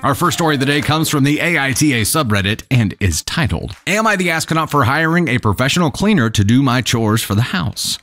Our first story of the day comes from the AITA subreddit and is titled, "Am I the astronaut for hiring a professional cleaner to do my chores for the house?"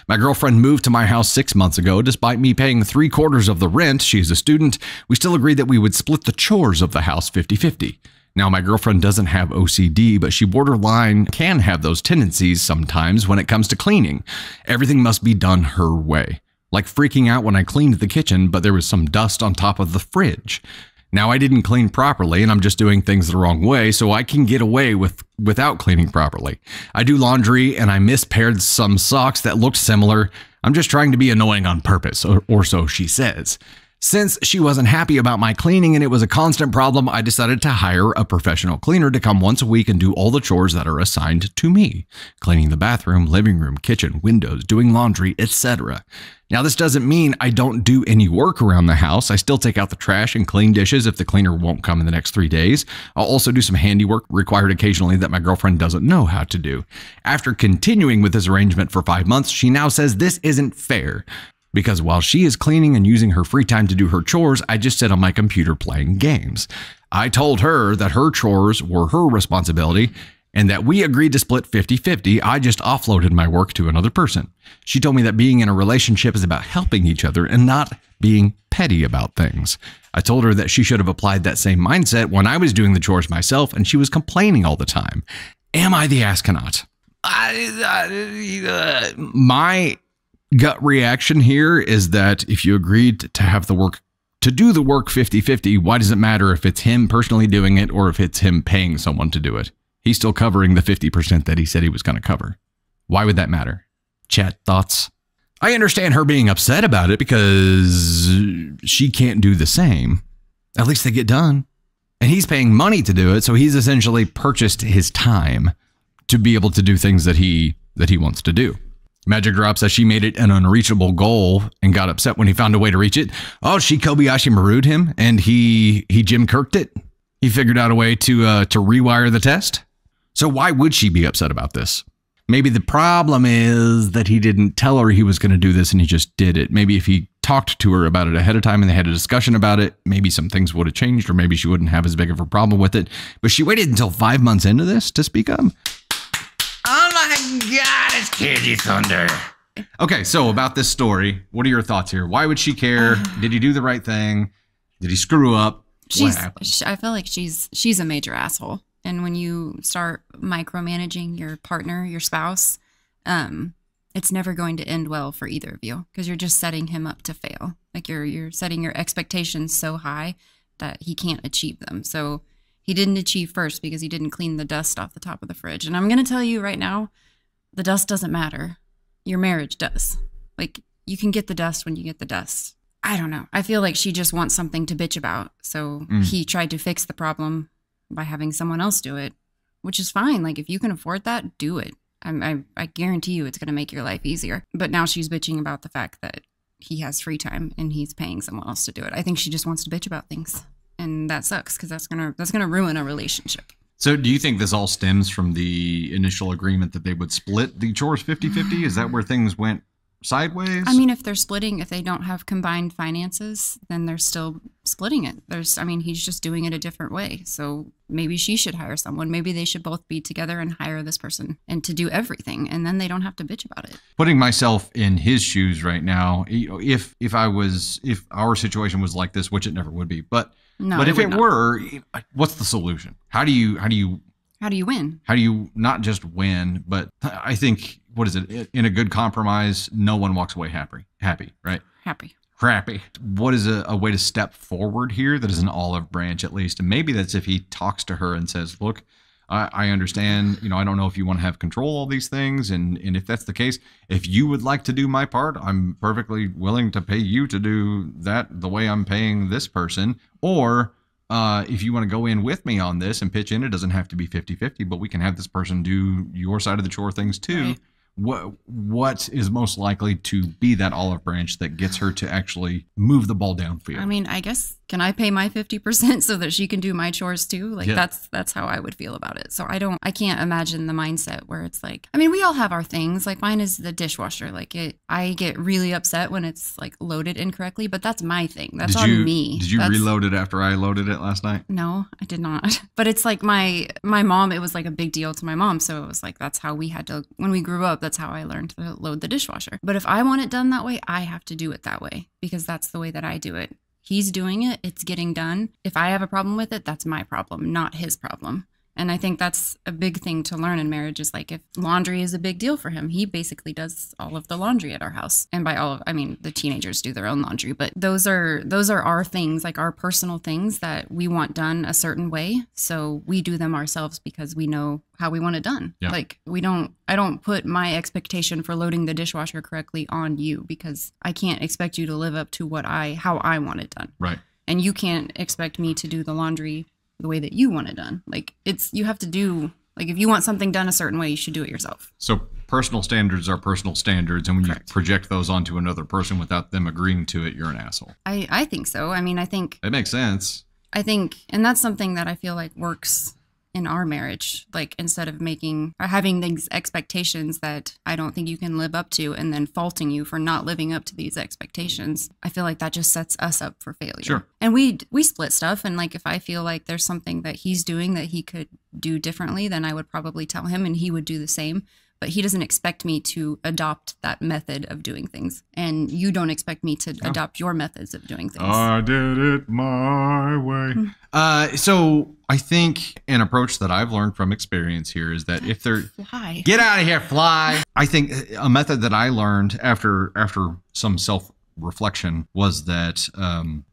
My girlfriend moved to my house 6 months ago. Despite me paying 3/4 of the rent, she's a student, we still agreed that we would split the chores of the house 50-50. Now, my girlfriend doesn't have OCD, but she borderline can have those tendencies sometimes when it comes to cleaning. Everything must be done her way. Like freaking out when I cleaned the kitchen, but there was some dust on top of the fridge. Now, I didn't clean properly and I'm just doing things the wrong way, so I can get away without cleaning properly. I do laundry and I mispaired some socks that looked similar. I'm just trying to be annoying on purpose, or so she says. Since she wasn't happy about my cleaning and it was a constant problem, I decided to hire a professional cleaner to come once a week and do all the chores that are assigned to me. Cleaning the bathroom, living room, kitchen, windows, doing laundry, etc. Now, this doesn't mean I don't do any work around the house. I still take out the trash and clean dishes if the cleaner won't come in the next 3 days. I'll also do some handiwork required occasionally that my girlfriend doesn't know how to do. After continuing with this arrangement for 5 months, she now says this isn't fair. Because while she is cleaning and using her free time to do her chores, I just sit on my computer playing games. I told her that her chores were her responsibility and that we agreed to split 50-50. I just offloaded my work to another person. She told me that being in a relationship is about helping each other and not being petty about things. I told her that she should have applied that same mindset when I was doing the chores myself and she was complaining all the time. Am I the astronaut? My gut reaction here is that if you agreed to have the work, to do the work 50-50, why does it matter if it's him personally doing it or if it's him paying someone to do it? He's still covering the 50% that he said he was going to cover. Why would that matter? Chat thoughts? I understand her being upset about it because she can't do the same. At least they get done. And he's paying money to do it, so he's essentially purchased his time to be able to do things that he wants to do. Magic Drop says she made it an unreachable goal and got upset when he found a way to reach it. Oh, she Kobayashi Maru'd him and he Jim Kirk'd it. He figured out a way to rewire the test. So why would she be upset about this? Maybe the problem is that he didn't tell her he was going to do this and he just did it. Maybe if he talked to her about it ahead of time and they had a discussion about it, maybe some things would have changed or maybe she wouldn't have as big of a problem with it. But she waited until 5 months into this to speak up. Oh my God, it's Candy Thunder. Okay, so about this story, what are your thoughts here? Why would she care? Did he do the right thing? Did he screw up? I feel like she's a major asshole. And when you start micromanaging your partner, your spouse, it's never going to end well for either of you because you're just setting him up to fail. Like you're setting your expectations so high that he can't achieve them. So he didn't achieve first because he didn't clean the dust off the top of the fridge. And I'm going to tell you right now, the dust doesn't matter. Your marriage does. Like, you can get the dust when you get the dust. I don't know. I feel like she just wants something to bitch about. So he tried to fix the problem by having someone else do it, which is fine. Like, if you can afford that, do it. I guarantee you it's going to make your life easier. But now she's bitching about the fact that he has free time and he's paying someone else to do it. I think she just wants to bitch about things. And that sucks because that's gonna ruin a relationship. So do you think this all stems from the initial agreement that they would split the chores 50-50? Is that where things went sideways? I mean, if they're splitting, if they don't have combined finances, then they're still splitting it. He's just doing it a different way. So maybe she should hire someone. Maybe they should both be together and hire this person and to do everything. And then they don't have to bitch about it. Putting myself in his shoes right now, if our situation was like this, which it never would be, but if it were, what's the solution? How do you win? How do you not just win, but I think, what is it? In a good compromise, no one walks away happy, right? Happy. What is a way to step forward here that is an olive branch at least? And maybe that's if he talks to her and says, look, I understand, I don't know if you want to have control of all these things. And if that's the case, if you would like to do my part, I'm perfectly willing to pay you to do that the way I'm paying this person. Or if you want to go in with me on this and pitch in, it doesn't have to be 50-50, but we can have this person do your side of the chore things too. Right. what is most likely to be that olive branch that gets her to actually move the ball downfield? I mean, I guess, can I pay my 50% so that she can do my chores too? Like that's how I would feel about it. So I can't imagine the mindset where it's like, I mean, we all have our things. Like mine is the dishwasher. Like I get really upset when it's like loaded incorrectly, but that's my thing. That's on me. Did you reload it after I loaded it last night? No, I did not. But it's like my mom, it was like a big deal to my mom. So it was like, that's how we had to, when we grew up, that's how I learned to load the dishwasher. But if I want it done that way, I have to do it that way because that's the way that I do it. He's doing it. It's getting done. If I have a problem with it, that's my problem, not his problem. And I think that's a big thing to learn in marriage is like if laundry is a big deal for him, he basically does all of the laundry at our house. And by all of, I mean, the teenagers do their own laundry, but those are our things, like our personal things that we want done a certain way. So we do them ourselves because we know how we want it done. Yeah. Like I don't put my expectation for loading the dishwasher correctly on you because I can't expect you to live up to how I want it done. Right. And you can't expect me to do the laundry the way that you want it done. Like you have to do, like if you want something done a certain way, you should do it yourself. So personal standards are personal standards. And when Correct. You project those onto another person without them agreeing to it, you're an asshole. I think so. I mean, I think it makes sense. I think, and that's something that I feel like works in our marriage. Like instead of having these expectations that I don't think you can live up to and then faulting you for not living up to these expectations, I feel like that just sets us up for failure. Sure. And we split stuff. And like, if I feel like there's something that he's doing that he could do differently, then I would probably tell him and he would do the same. But he doesn't expect me to adopt that method of doing things. And you don't expect me to adopt your methods of doing things. I did it my way. So I think an approach that I've learned from experience here is that if they're... Fly. Get out of here, fly. I think a method that I learned after some self-reflection was that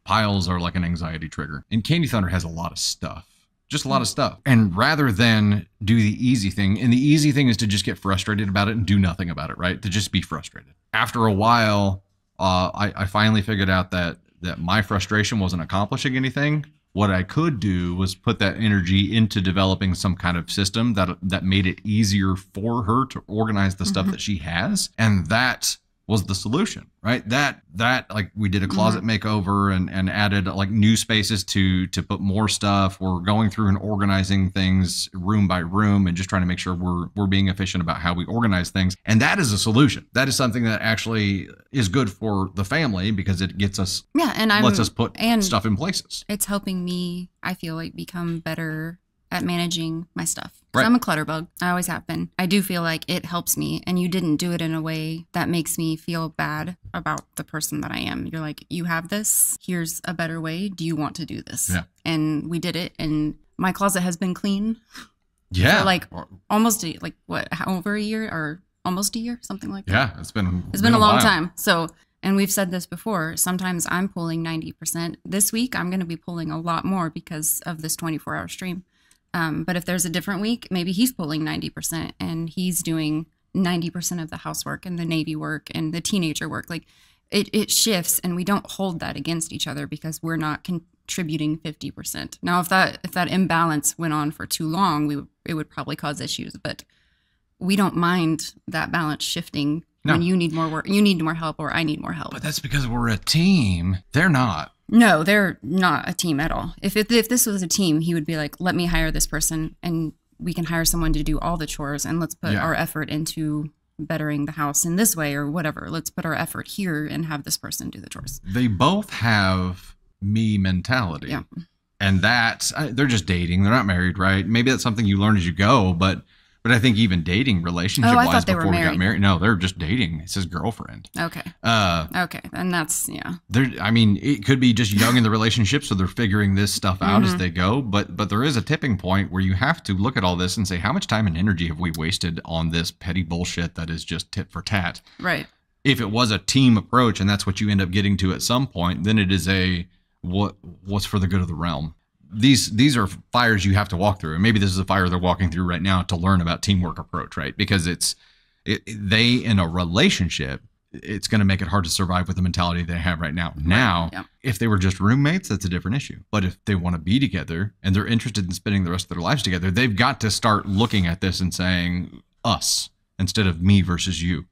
piles are like an anxiety trigger. And Candy Thunder has a lot of stuff. Just a lot of stuff. And rather than do the easy thing, and the easy thing is to just get frustrated about it and do nothing about it, right? To just be frustrated. After a while, I finally figured out that my frustration wasn't accomplishing anything. What I could do was put that energy into developing some kind of system that made it easier for her to organize the stuff that she has. And that was the solution, right? That like we did a closet makeover and added like new spaces to put more stuff. We're going through and organizing things room by room and just trying to make sure we're being efficient about how we organize things. And that is a solution. That is something that actually is good for the family because it gets us, lets us put stuff in places. It's helping me, I feel like, become better at managing my stuff. Right. I'm a clutter bug. I always have been. I do feel like it helps me, and you didn't do it in a way that makes me feel bad about the person that I am. You're like, you have this. Here's a better way. Do you want to do this? Yeah. And we did it, and my closet has been clean. Yeah. For like almost over a year or almost a year, something like that. Yeah, it's been a long time. So, and we've said this before, sometimes I'm pulling 90%. This week, I'm going to be pulling a lot more because of this 24-hour stream. But if there's a different week, maybe he's pulling 90% and he's doing 90% of the housework and the Navy work and the teenager work. Like it shifts, and we don't hold that against each other because we're not contributing 50%. Now, if that imbalance went on for too long, it would probably cause issues, but we don't mind that balance shifting. No. When you need more work, you need more help, or I need more help. But that's because we're a team. They're not. No, they're not a team at all. If this was a team, he would be like, let me hire this person and we can hire someone to do all the chores, and let's put our effort into bettering the house in this way or whatever. Let's put our effort here and have this person do the chores. They both have me mentality. Yeah. And they're just dating. They're not married, right? Maybe that's something you learn as you go, but I think even dating relationship-wise before we got married. No, they're just dating. It's his girlfriend. Okay. Okay. And that's, it could be just young in the relationship, so they're figuring this stuff out as they go. But there is a tipping point where you have to look at all this and say, how much time and energy have we wasted on this petty bullshit that is just tit for tat? Right. If it was a team approach and that's what you end up getting to at some point, then it is what's for the good of the realm. These are fires you have to walk through, and maybe this is a fire they're walking through right now to learn about teamwork approach, right? Because they in a relationship, it's going to make it hard to survive with the mentality they have right now. Now, if they were just roommates, that's a different issue. But if they want to be together and they're interested in spending the rest of their lives together, they've got to start looking at this and saying, us, instead of me versus you.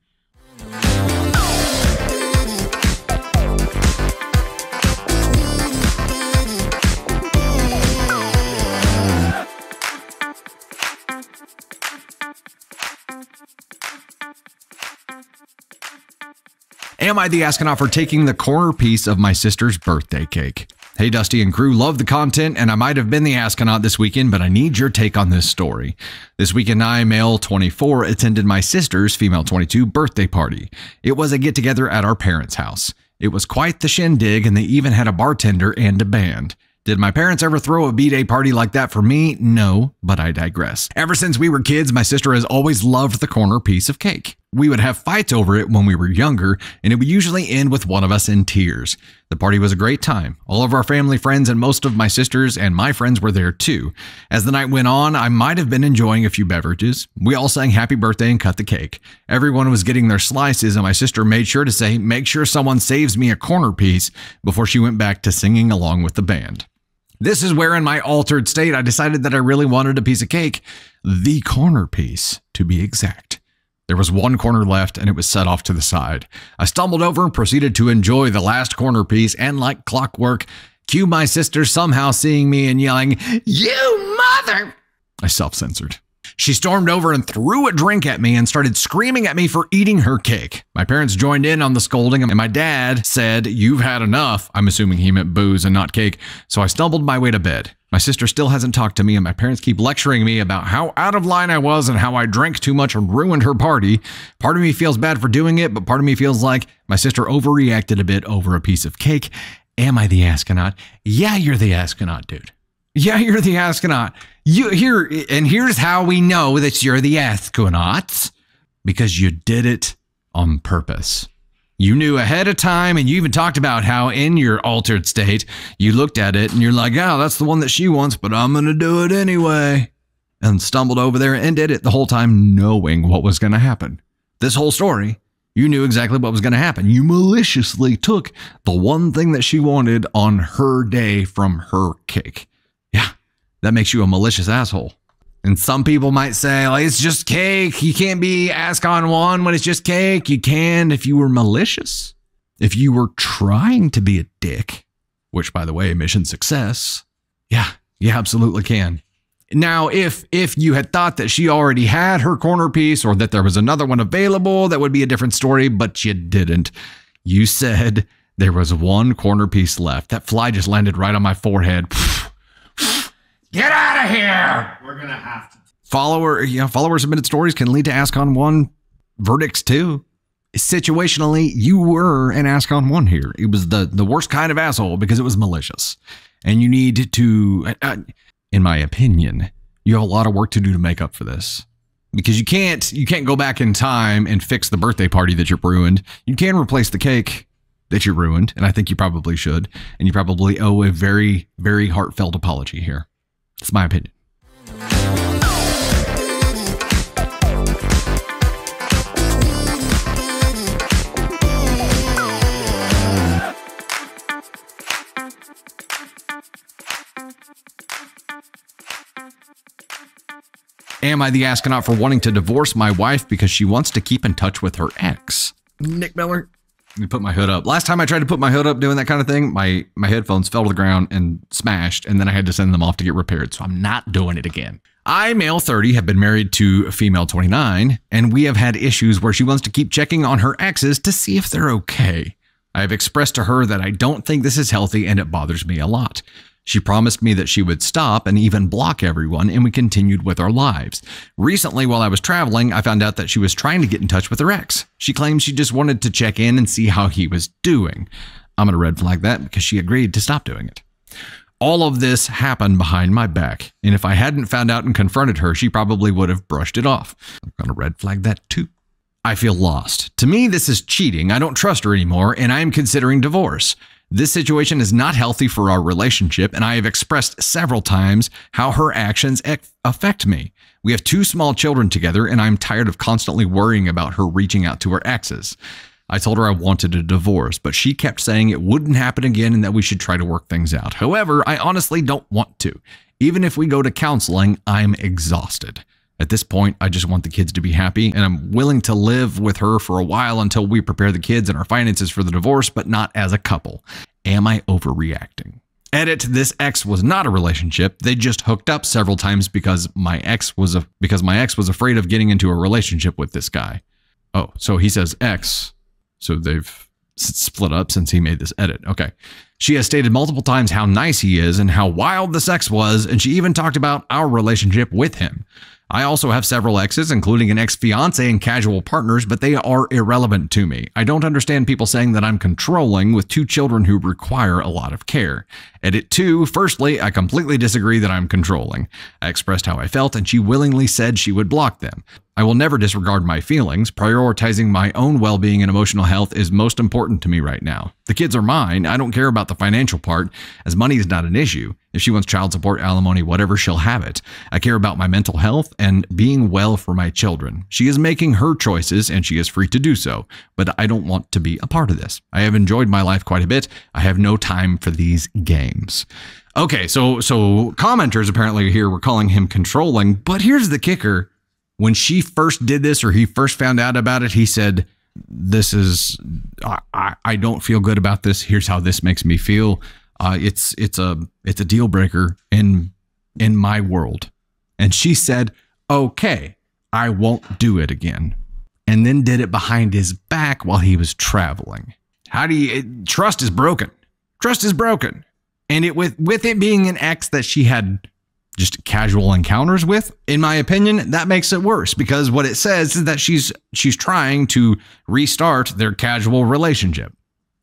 Am I the astronaut for taking the corner piece of my sister's birthday cake? Hey, Dusty and crew, love the content, and I might have been the astronaut this weekend, but I need your take on this story. This weekend, I, male 24, attended my sister's, female 22, birthday party. It was a get-together at our parents' house. It was quite the shindig, and they even had a bartender and a band. Did my parents ever throw a B-Day party like that for me? No, but I digress. Ever since we were kids, my sister has always loved the corner piece of cake. We would have fights over it when we were younger, and it would usually end with one of us in tears. The party was a great time. All of our family friends and most of my sisters and my friends were there too. As the night went on, I might have been enjoying a few beverages. We all sang happy birthday and cut the cake. Everyone was getting their slices, and my sister made sure to say, "Make sure someone saves me a corner piece," before she went back to singing along with the band. This is where, in my altered state, I decided that I really wanted a piece of cake. The corner piece, to be exact. There was one corner left, and it was set off to the side. I stumbled over and proceeded to enjoy the last corner piece, and like clockwork, cue my sister somehow seeing me and yelling, "You mother!" I self-censored. She stormed over and threw a drink at me and started screaming at me for eating her cake. My parents joined in on the scolding, and my dad said, "You've had enough." I'm assuming he meant booze and not cake, so I stumbled my way to bed. My sister still hasn't talked to me, and my parents keep lecturing me about how out of line I was and how I drank too much and ruined her party. Part of me feels bad for doing it, but part of me feels like my sister overreacted a bit over a piece of cake. Am I the astronaut? Yeah, you're the astronaut, dude. Yeah, you're the astronaut. Here's how we know that you're the astronaut. Because you did it on purpose. You knew ahead of time, and you even talked about how in your altered state, you looked at it and you're like, "Oh, that's the one that she wants, but I'm going to do it anyway." And stumbled over there and did it the whole time knowing what was going to happen. This whole story, you knew exactly what was going to happen. You maliciously took the one thing that she wanted on her day from her cake. Yeah, that makes you a malicious asshole. And some people might say, like, it's just cake. You can't be ask on one when it's just cake. You can if you were malicious. If you were trying to be a dick, which, by the way, mission success. Yeah, you absolutely can. Now, if you had thought that she already had her corner piece or that there was another one available, that would be a different story, but you didn't. You said there was one corner piece left. That fly just landed right on my forehead. Get out of here! We're gonna have to. Follower submitted stories can lead to ask on one verdicts too. Situationally, you were an ask on one here. It was the worst kind of asshole because it was malicious. And you need to, in my opinion, you have a lot of work to do to make up for this. Because you can't go back in time and fix the birthday party that you ruined. You can replace the cake that you ruined, and I think you probably should. And you probably owe a very, very heartfelt apology here. It's my opinion. Am I the astronaut for wanting to divorce my wife because she wants to keep in touch with her ex? Nick Miller. Let me put my hood up. Last time I tried to put my hood up doing that kind of thing, my headphones fell to the ground and smashed, and then I had to send them off to get repaired, so I'm not doing it again. I, male 30, have been married to a female 29, and we have had issues where she wants to keep checking on her exes to see if they're okay. I have expressed to her that I don't think this is healthy and it bothers me a lot. She promised me that she would stop and even block everyone, and we continued with our lives. Recently, while I was traveling, I found out that she was trying to get in touch with her ex. She claimed she just wanted to check in and see how he was doing. I'm going to red flag that because she agreed to stop doing it. All of this happened behind my back, and if I hadn't found out and confronted her, she probably would have brushed it off. I'm going to red flag that too. I feel lost. To me, this is cheating. I don't trust her anymore, and I am considering divorce. This situation is not healthy for our relationship, and I have expressed several times how her actions affect me. We have 2 small children together, and I'm tired of constantly worrying about her reaching out to her exes. I told her I wanted a divorce, but she kept saying it wouldn't happen again and that we should try to work things out. However, I honestly don't want to. Even if we go to counseling, I'm exhausted. At this point, I just want the kids to be happy, and I'm willing to live with her for a while until we prepare the kids and our finances for the divorce, but not as a couple. Am I overreacting? Edit, this ex was not a relationship. They just hooked up several times because my ex was afraid of getting into a relationship with this guy. Oh, so he says ex. So they've split up since he made this edit. Okay. She has stated multiple times how nice he is and how wild the sex was, and she even talked about our relationship with him. I also have several exes, including an ex-fiance and casual partners, but they are irrelevant to me. I don't understand people saying that I'm controlling with 2 children who require a lot of care. Edit 2, firstly, I completely disagree that I'm controlling. I expressed how I felt, and she willingly said she would block them. I will never disregard my feelings. Prioritizing my own well-being and emotional health is most important to me right now. The kids are mine. I don't care about the financial part, as money is not an issue. If she wants child support, alimony, whatever, she'll have it. I care about my mental health and being well for my children. She is making her choices, and she is free to do so, but I don't want to be a part of this. I have enjoyed my life quite a bit. I have no time for these games. Okay, so commenters apparently here were calling him controlling, but here's the kicker. When she first did this, or he first found out about it, he said, I don't feel good about this. Here's how this makes me feel. It's a deal breaker in my world. And she said, okay, I won't do it again. And then did it behind his back while he was traveling. Trust is broken. Trust is broken. And with it being an ex that she had just casual encounters with, in my opinion, that makes it worse, because what it says is that she's trying to restart their casual relationship.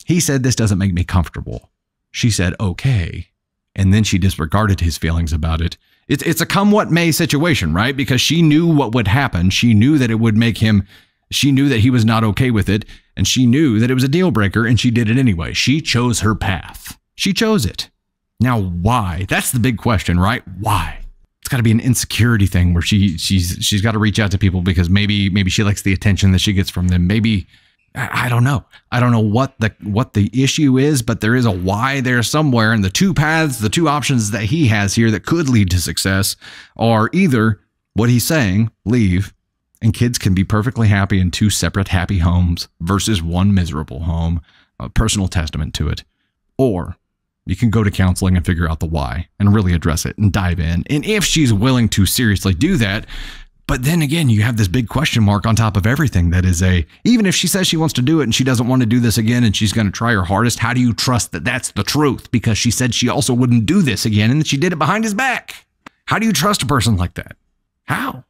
He said, this doesn't make me comfortable. She said, okay. And then she disregarded his feelings about it. It's a come what may situation, right? Because she knew what would happen. She knew that it would make him, she knew that he was not okay with it. And she knew that it was a deal breaker, and she did it anyway. She chose her path. She chose it. Now, why? That's the big question, right? Why? It's got to be an insecurity thing where she's got to reach out to people because maybe she likes the attention that she gets from them. Maybe, I don't know. I don't know what the issue is, but there is a why there somewhere. And the 2 paths, the 2 options that he has here that could lead to success are either what he's saying, leave, and kids can be perfectly happy in 2 separate happy homes versus 1 miserable home, a personal testament to it, or you can go to counseling and figure out the why and really address it and dive in. And if she's willing to seriously do that, but then again, you have this big question mark on top of everything that is even if she says she wants to do it and she doesn't want to do this again and she's going to try her hardest, how do you trust that that's the truth? Because she said she also wouldn't do this again and she did it behind his back. How do you trust a person like that? How?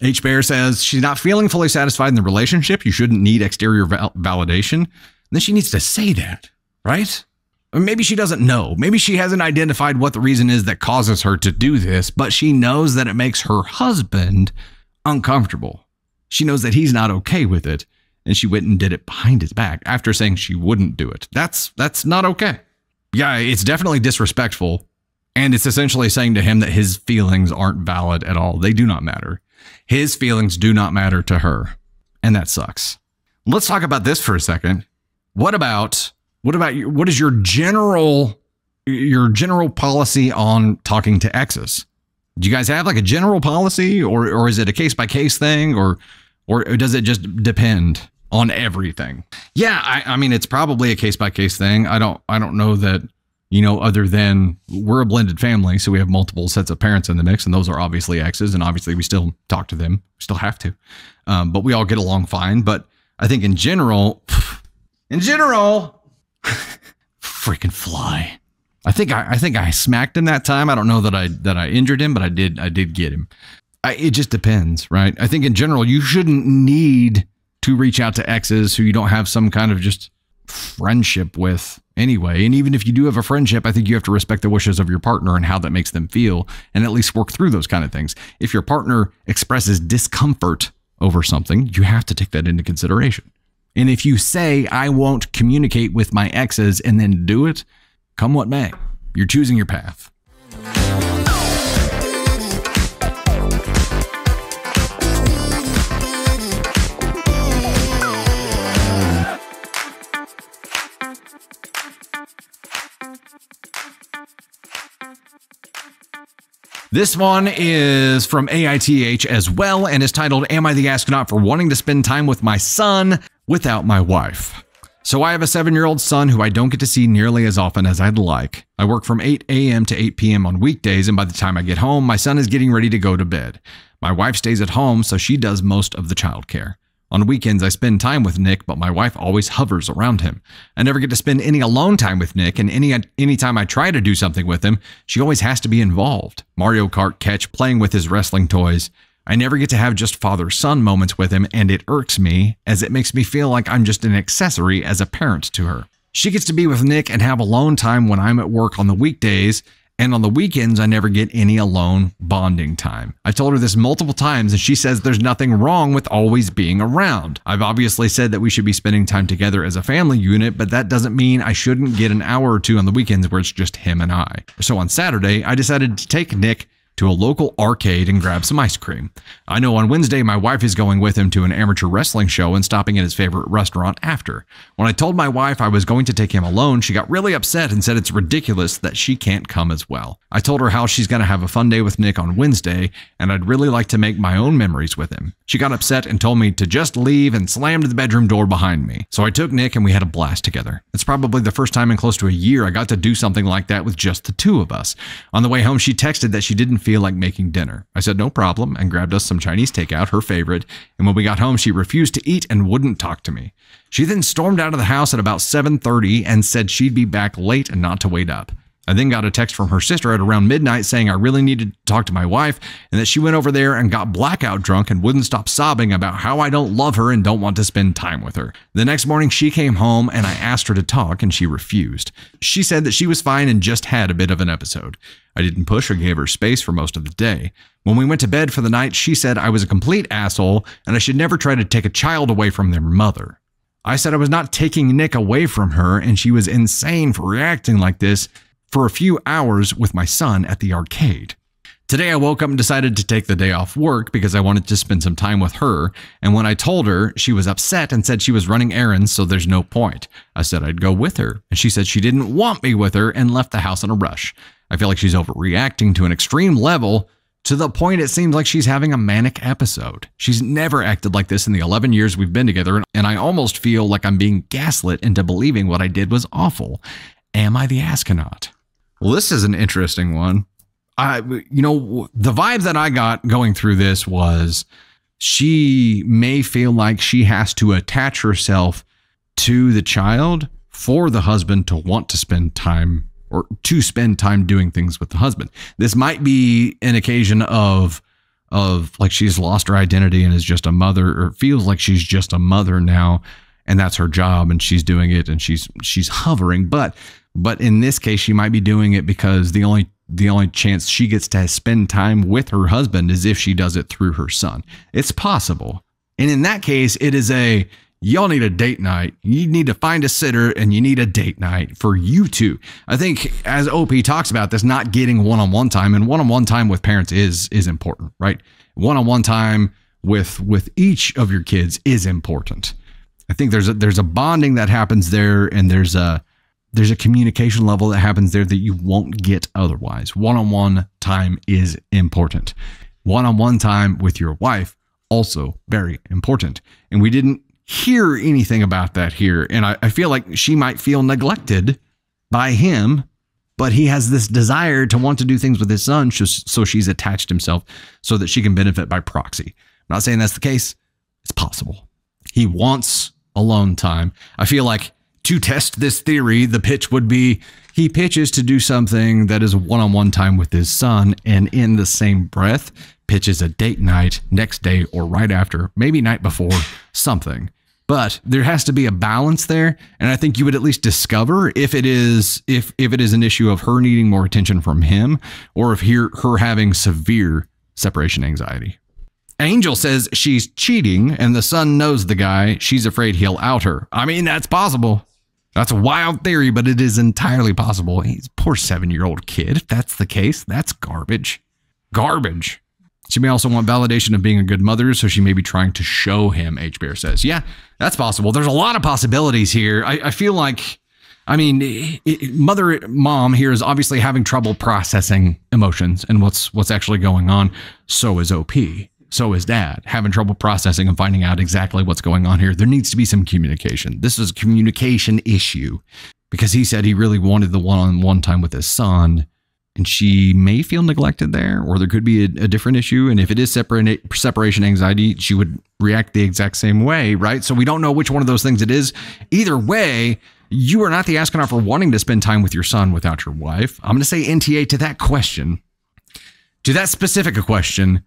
H. Bear says she's not feeling fully satisfied in the relationship. You shouldn't need exterior validation. Then she needs to say that, right? Or maybe she doesn't know. Maybe she hasn't identified what the reason is that causes her to do this, but she knows that it makes her husband uncomfortable. She knows that he's not okay with it, and she went and did it behind his back after saying she wouldn't do it. That's not okay. Yeah, it's definitely disrespectful, and it's essentially saying to him that his feelings aren't valid at all. They do not matter. His feelings do not matter to her, and that sucks. Let's talk about this for a second. What is your general policy on talking to exes? Do you guys have like a general policy, or is it a case-by-case thing, or does it just depend on everything? Yeah, I mean, it's probably a case-by-case thing. I don't know that, other than we're a blended family, so we have multiple sets of parents in the mix, and those are obviously exes, and obviously we still talk to them. We still have to, but we all get along fine. But I think in general, freaking fly. I think I smacked him that time. I don't know that I injured him, but I did get him. It just depends, right? I think in general, you shouldn't need to reach out to exes who you don't have some kind of just friendship with anyway. And even if you do have a friendship, I think you have to respect the wishes of your partner and how that makes them feel, and at least work through those kind of things. If your partner expresses discomfort over something, you have to take that into consideration. And if you say, I won't communicate with my exes, and then do it, come what may, you're choosing your path. This one is from AITAH as well and is titled, Am I the Astronaut for Wanting to Spend Time with My Son Without My Wife? So I have a 7-year-old son who I don't get to see nearly as often as I'd like. I work from 8 a.m. to 8 p.m. on weekdays, and by the time I get home, my son is getting ready to go to bed. My wife stays at home, so she does most of the childcare. On weekends, I spend time with Nick, but my wife always hovers around him. I never get to spend any alone time with Nick, and anytime I try to do something with him, she always has to be involved. Mario Kart, catch, playing with his wrestling toys. I never get to have just father-son moments with him, and it irks me, as it makes me feel like I'm just an accessory as a parent to her. She gets to be with Nick and have alone time when I'm at work on the weekdays, and on the weekends, I never get any alone bonding time. I've told her this multiple times, and she says there's nothing wrong with always being around. I've obviously said that we should be spending time together as a family unit, but that doesn't mean I shouldn't get an hour or two on the weekends where it's just him and I. So on Saturday, I decided to take Nick to a local arcade and grab some ice cream. I know on Wednesday my wife is going with him to an amateur wrestling show and stopping at his favorite restaurant after. When I told my wife I was going to take him alone, she got really upset and said it's ridiculous that she can't come as well. I told her how she's going to have a fun day with Nick on Wednesday, and I'd really like to make my own memories with him. She got upset and told me to just leave and slammed the bedroom door behind me. So I took Nick and we had a blast together. It's probably the first time in close to a year I got to do something like that with just the two of us. On the way home, she texted that she didn't feel like making dinner. I said no problem and grabbed us some Chinese takeout, her favorite, and when we got home she refused to eat and wouldn't talk to me. She then stormed out of the house at about 7:30 and said she'd be back late and not to wait up. I then got a text from her sister at around midnight saying I really needed to talk to my wife and that she went over there and got blackout drunk and wouldn't stop sobbing about how I don't love her and don't want to spend time with her. The next morning she came home and I asked her to talk and she refused. She said that she was fine and just had a bit of an episode. I didn't push or gave her space for most of the day. When we went to bed for the night, she said I was a complete asshole and I should never try to take a child away from their mother. I said I was not taking Nick away from her and she was insane for reacting like this for a few hours with my son at the arcade. Today I woke up and decided to take the day off work because I wanted to spend some time with her, and when I told her, she was upset and said she was running errands, so there's no point. I said I'd go with her, and she said she didn't want me with her and left the house in a rush. I feel like she's overreacting to an extreme level, to the point it seems like she's having a manic episode. She's never acted like this in the 11 years we've been together, and I almost feel like I'm being gaslit into believing what I did was awful. Am I the astronaut? Well, this is an interesting one. The vibe that I got going through this was she may feel like she has to attach herself to the child for the husband to want to spend time or to spend time doing things with the husband. This might be an occasion of like she's lost her identity and is just a mother, or feels like she's just a mother now, and that's her job and she's doing it and she's hovering. But in this case, she might be doing it because the only chance she gets to spend time with her husband is if she does it through her son. It's possible. And in that case, it is y'all need a date night. You need to find a sitter and you need a date night for you two. I think as OP talks about this, not getting one-on-one time, and one-on-one time with parents is important, right? One-on-one time with each of your kids is important. I think there's a bonding that happens there, and there's a communication level that happens there that you won't get otherwise. One-on-one time is important. One-on-one time with your wife, also very important. And we didn't hear anything about that here. And I feel like she might feel neglected by him, but he has this desire to want to do things with his son, so she's attached himself so that she can benefit by proxy. I'm not saying that's the case. It's possible. He wants alone time. I feel like to test this theory, the pitch would be he pitches to do something that is one-on-one time with his son, and in the same breath pitches a date night next day or right after, maybe night before, something. But there has to be a balance there, and I think you would at least discover if it is an issue of her needing more attention from him, or if her having severe separation anxiety. Angel says she's cheating and the son knows the guy. She's afraid he'll out her. I mean, that's possible. That's a wild theory, but it is entirely possible. He's a poor 7-year-old kid. If that's the case, that's garbage. Garbage. She may also want validation of being a good mother, so she may be trying to show him, H. Bear says. Yeah, that's possible. There's a lot of possibilities here. I feel like I mean, mom here is obviously having trouble processing emotions and what's actually going on. So is OP. So is dad having trouble processing and finding out exactly what's going on here. There needs to be some communication. This is a communication issue because he said he really wanted the one-on-one time with his son, and she may feel neglected there, or there could be a different issue. And if it is separation anxiety, she would react the exact same way, right? So we don't know which one of those things it is. Either way, you are not the astronaut for wanting to spend time with your son without your wife. I'm going to say NTA to that question, to that specific question.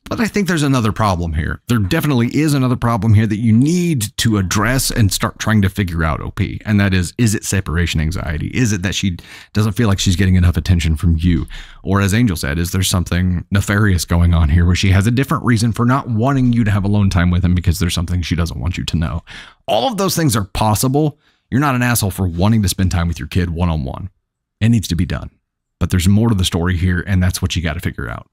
But I think there's another problem here. There definitely is another problem here that you need to address and start trying to figure out, OP. And that is it separation anxiety? Is it that she doesn't feel like she's getting enough attention from you? Or as Angel said, is there something nefarious going on here where she has a different reason for not wanting you to have alone time with him because there's something she doesn't want you to know? All of those things are possible. You're not an asshole for wanting to spend time with your kid one-on-one. It needs to be done. But there's more to the story here, and that's what you got to figure out.